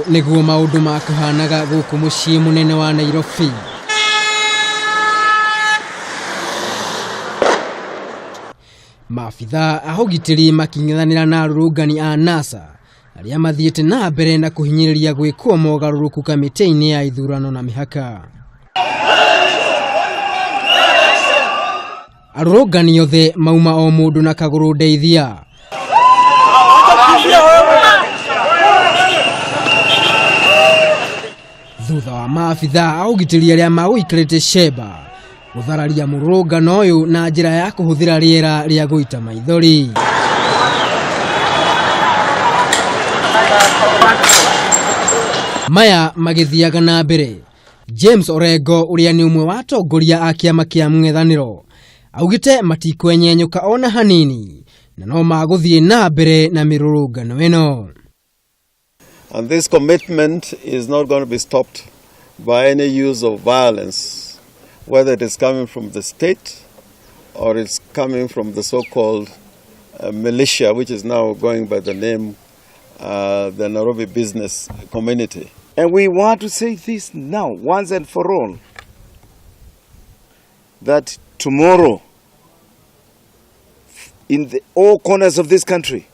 niguo maundu makuhanaga guku mucii munene wa Nairobi. Maabitha a ugitiri making'ethanira na arurungani a NASA aria mathiete na mbere na kuhinyiriria gwikwo mogaruruku kamiti-ini ya ithurano na mihaka. Arurungani othe mauma o mundu na kaguru ndeithia. Thutha wa maabitha a ugitiri aria magwikarite cemba guthararia Mirurungano uyu na njira ya kuhuthira riera ria guita maithori. Maya magithiaga na mbere. James Orengo uria ni umwe wa atongoria a kiama kia mung'ethaniro augite matikwenyenyuka ona hanini na no maguthii na mbere na Mirurungano ino. And this commitment is not going to be stopped by any use of violence, whether it is coming from the state or it's coming from the so-called militia, which is now going by the name the Nairobi business community. And we want to say this now, once and for all, that tomorrow, in all corners of this country,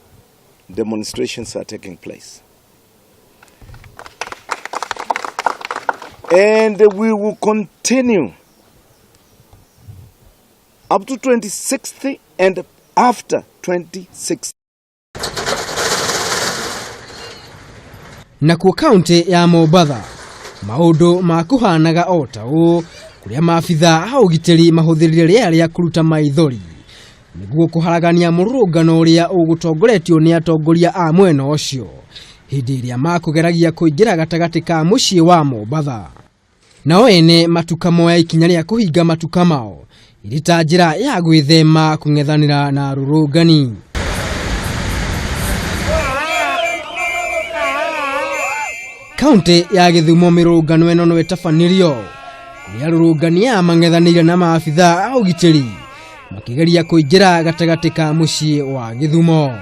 demonstrations are taking place. And we will continue up to 2060 and after 2060. Na kwa kaunti ya Mombasa, maundu makuhanaga o ta uu kuria maabitha a ugitiri mahuthirire riera ria kuruta maithori niguo kuharagania Mirurungano uria ugutongoretio ni atongoria a mwena ucio hindi iria makugeragia kuingira gatagati ka mucii wa Mombasa. Nao ene matuka moya ikinya ria kuhinga matuka mao irita njira ya gwithema kung'ethanira na arurungani. Kaunti ya Githumo Mirurungano eno no etafanirio kuria arurungani a mang'ethanire na maabitha a ugitiri makigeria kuingira gatagati ka mucii wa Githumo.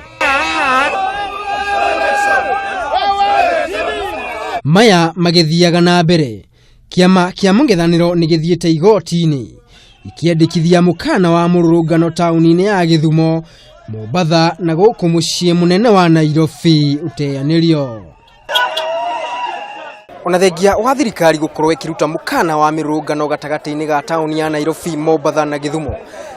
Maya magithiaga na mbere. Kiama kia mung'ethaniro ni githiete igoti-ini ikiandikithia mukana wa Mirurungano tauni-ini ya Githumo, Mombasa na guku mucii munene wa Nairobi uteanirio. Ona thengia wa thirikari gukorwo ikiruta mukana wa Mirurungano gatagati-ini ga tauni ya Nairobi, Mombasa na Githumo,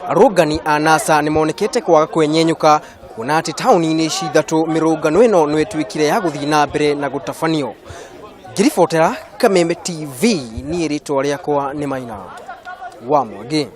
arungani a NASA ni monekete kwaga kwenyenyuka kuona ati tauni-ini ici ithatu Mirurungano ino no etwikire ya guthii na mbere na gutafanio. Ngiribotera Kameme TV ni ritwa riakwa ni Maina wa Mwangi.